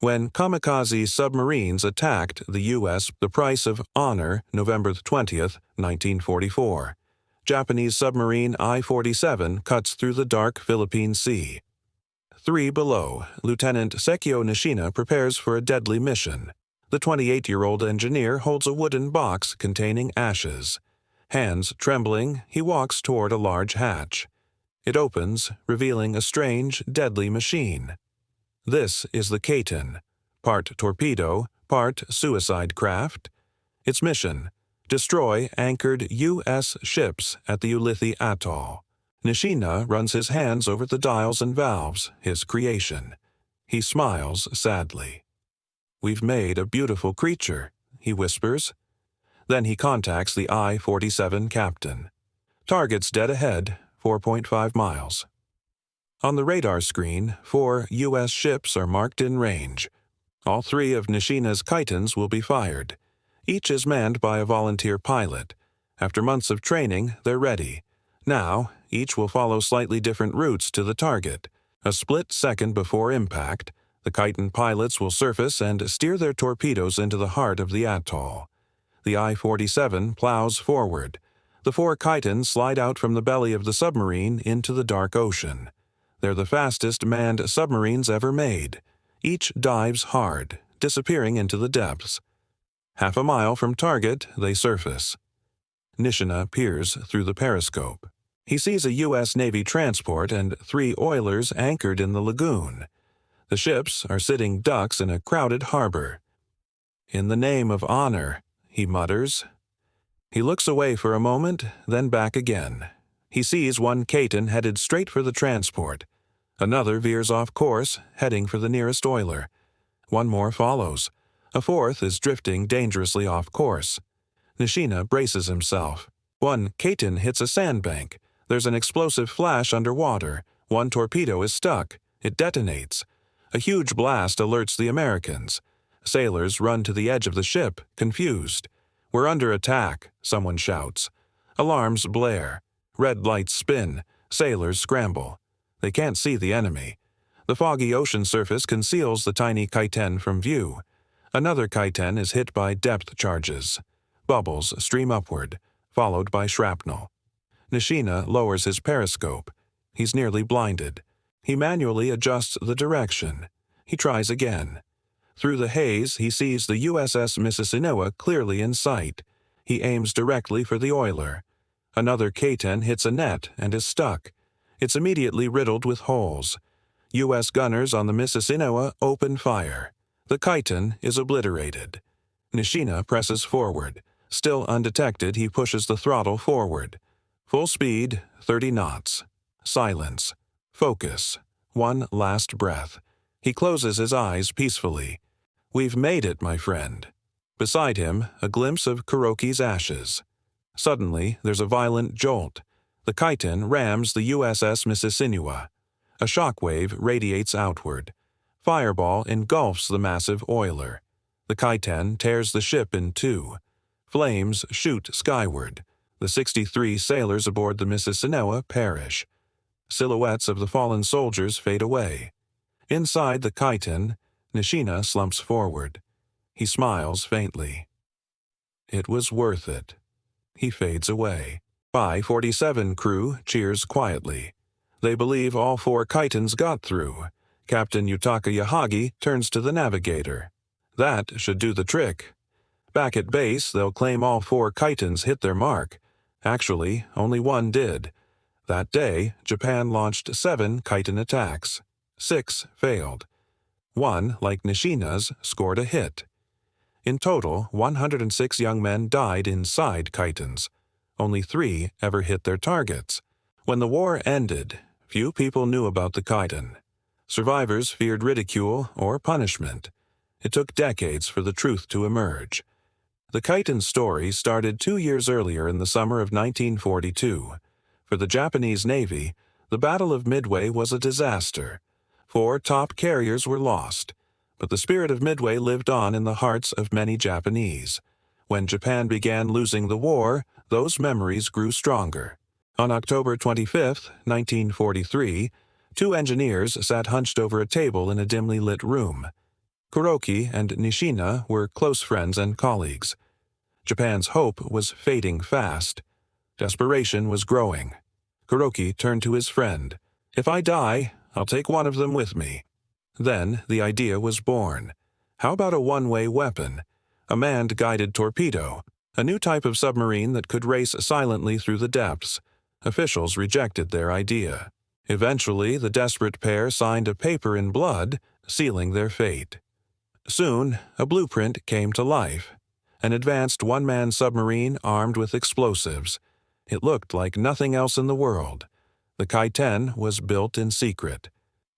When Kamikaze submarines attacked the U.S. The Price of Honor, November 20th, 1944. Japanese submarine I-47 cuts through the dark Philippine Sea. 3 below, Lieutenant Sekio Nishina prepares for a deadly mission. The 28-year-old engineer holds a wooden box containing ashes. Hands trembling, he walks toward a large hatch. It opens, revealing a strange, deadly machine. This is the Kaiten, part torpedo, part suicide craft. Its mission: destroy anchored U.S. ships at the Ulithi Atoll. Nishina runs his hands over the dials and valves, his creation. He smiles sadly. "We've made a beautiful creature," he whispers. Then he contacts the I-47 captain. Target's dead ahead, 4.5 miles. On the radar screen, 4 U.S. ships are marked in range. All 3 of Nishina's Kaitens will be fired. Each is manned by a volunteer pilot. After months of training, they're ready. Now, each will follow slightly different routes to the target. A split second before impact, the Kaiten pilots will surface and steer their torpedoes into the heart of the atoll. The I-47 plows forward. The 4 Kaitens slide out from the belly of the submarine into the dark ocean. They're the fastest manned submarines ever made. Each dives hard, disappearing into the depths. Half a mile from target, they surface. Nishina peers through the periscope. He sees a U.S. Navy transport and 3 oilers anchored in the lagoon. The ships are sitting ducks in a crowded harbor. "In the name of honor," he mutters. He looks away for a moment, then back again. He sees one Kaiten headed straight for the transport. Another veers off course, heading for the nearest oiler. One more follows. A 4th is drifting dangerously off course. Nishina braces himself. One Kaiten hits a sandbank. There's an explosive flash underwater. One torpedo is stuck. It detonates. A huge blast alerts the Americans. Sailors run to the edge of the ship, confused. "We're under attack," someone shouts. Alarms blare. Red lights spin. Sailors scramble. They can't see the enemy. The foggy ocean surface conceals the tiny Kaiten from view. Another Kaiten is hit by depth charges. Bubbles stream upward, followed by shrapnel. Nishina lowers his periscope. He's nearly blinded. He manually adjusts the direction. He tries again. Through the haze, he sees the USS Mississinawa clearly in sight. He aims directly for the oiler. Another Kaiten hits a net and is stuck. It's immediately riddled with holes. U.S. gunners on the Mississinawa open fire. The Kaiten is obliterated. Nishina presses forward. Still undetected, he pushes the throttle forward. Full speed, 30 knots. Silence. Focus. One last breath. He closes his eyes peacefully. "We've made it, my friend." Beside him, a glimpse of Kuroki's ashes. Suddenly, there's a violent jolt. The Kaiten rams the USS Mississinawa. A shockwave radiates outward. Fireball engulfs the massive oiler. The Kaiten tears the ship in 2. Flames shoot skyward. The 63 sailors aboard the Mississinawa perish. Silhouettes of the fallen soldiers fade away. Inside the Kaiten, Nishina slumps forward. He smiles faintly. It was worth it. He fades away. I-47 crew cheers quietly. They believe all 4 Kaitens got through. Captain Yutaka Yahagi turns to the navigator. That should do the trick. Back at base, they'll claim all 4 Kaitens hit their mark. Actually, only one did. That day, Japan launched 7 Kaiten attacks. 6 failed. 1, like Nishina's, scored a hit. In total, 106 young men died inside Kaitens. Only 3 ever hit their targets. When the war ended, few people knew about the Kaiten. Survivors feared ridicule or punishment. It took decades for the truth to emerge. The Kaiten story started 2 years earlier in the summer of 1942. For the Japanese Navy, the Battle of Midway was a disaster. 4 top carriers were lost. But the spirit of Midway lived on in the hearts of many Japanese. When Japan began losing the war, those memories grew stronger. On October 25, 1943, 2 engineers sat hunched over a table in a dimly lit room. Kuroki and Nishina were close friends and colleagues. Japan's hope was fading fast. Desperation was growing. Kuroki turned to his friend. "If I die, I'll take one of them with me." Then the idea was born. How about a one-way weapon? A manned guided torpedo, a new type of submarine that could race silently through the depths. Officials rejected their idea. Eventually, the desperate pair signed a paper in blood, sealing their fate. Soon, a blueprint came to life. An advanced one-man submarine armed with explosives. It looked like nothing else in the world. The Kai-10 was built in secret.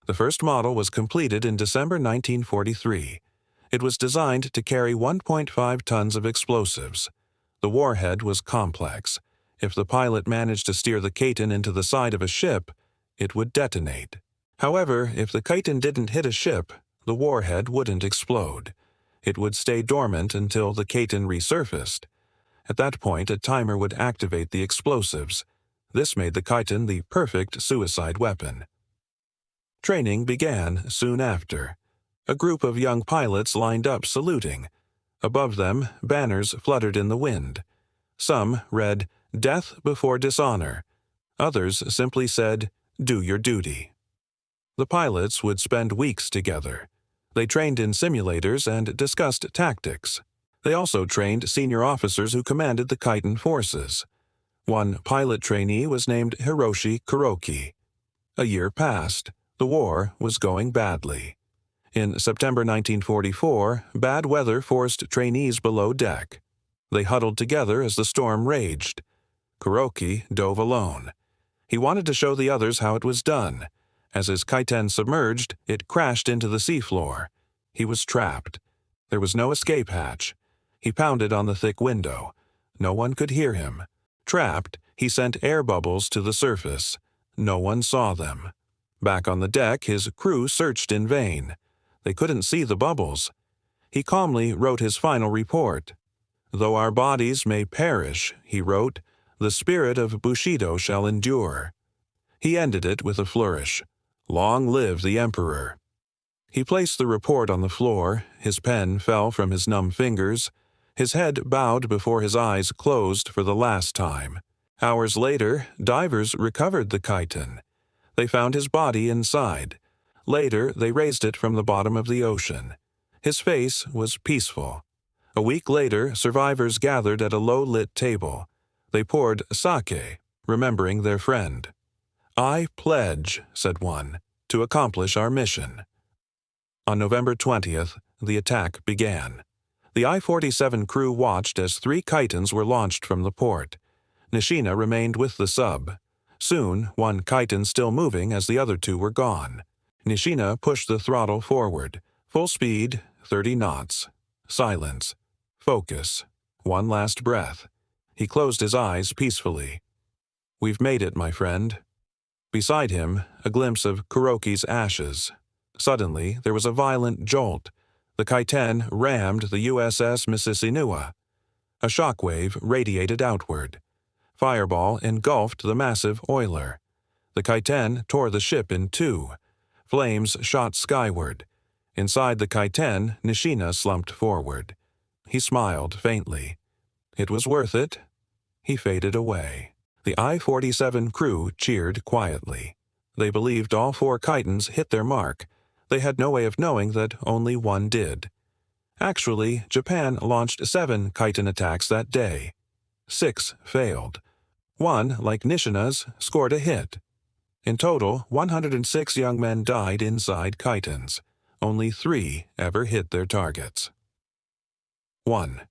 The first model was completed in December 1943. It was designed to carry 1.5 tons of explosives. The warhead was complex. If the pilot managed to steer the Kaiten into the side of a ship, it would detonate. However, if the Kaiten didn't hit a ship, the warhead wouldn't explode. It would stay dormant until the Kaiten resurfaced. At that point, a timer would activate the explosives. This made the Kaiten the perfect suicide weapon. Training began soon after. A group of young pilots lined up saluting. Above them, banners fluttered in the wind. Some read, "Death before dishonor." Others simply said, "Do your duty." The pilots would spend weeks together. They trained in simulators and discussed tactics. They also trained senior officers who commanded the Kaiten forces. One pilot trainee was named Hiroshi Kuroki. A year passed. The war was going badly. In September 1944, bad weather forced trainees below deck. They huddled together as the storm raged. Kuroki dove alone. He wanted to show the others how it was done. As his Kaiten submerged, it crashed into the seafloor. He was trapped. There was no escape hatch. He pounded on the thick window. No one could hear him. Trapped, he sent air bubbles to the surface. No one saw them. Back on the deck, his crew searched in vain. They couldn't see the bubbles. He calmly wrote his final report. "Though our bodies may perish," he wrote, "the spirit of Bushido shall endure." He ended it with a flourish. "Long live the Emperor." He placed the report on the floor. His pen fell from his numb fingers. His head bowed before his eyes closed for the last time. Hours later, divers recovered the Kaiten. They found his body inside. Later, they raised it from the bottom of the ocean. His face was peaceful. A week later, survivors gathered at a low-lit table. They poured sake, remembering their friend. "I pledge," said one, "to accomplish our mission." On November 20th, the attack began. The I-47 crew watched as 3 Kaitens were launched from the port. Nishina remained with the sub. Soon, one Kaiten still moving as the other 2 were gone. Nishina pushed the throttle forward. Full speed, 30 knots. Silence. Focus. One last breath. He closed his eyes peacefully. "We've made it, my friend." Beside him, a glimpse of Kuroki's ashes. Suddenly, there was a violent jolt. The Kaiten rammed the USS Mississinua. A shockwave radiated outward. Fireball engulfed the massive oiler. The Kaiten tore the ship in 2. Flames shot skyward. Inside the Kaiten, Nishina slumped forward. He smiled faintly. It was worth it. He faded away. The I-47 crew cheered quietly. They believed all 4 Kaitens hit their mark. They had no way of knowing that only one did. Actually, Japan launched 7 Kaiten attacks that day. 6 failed. One, like Nishina's, scored a hit. In total, 106 young men died inside Kaitens. Only 3 ever hit their targets. 1.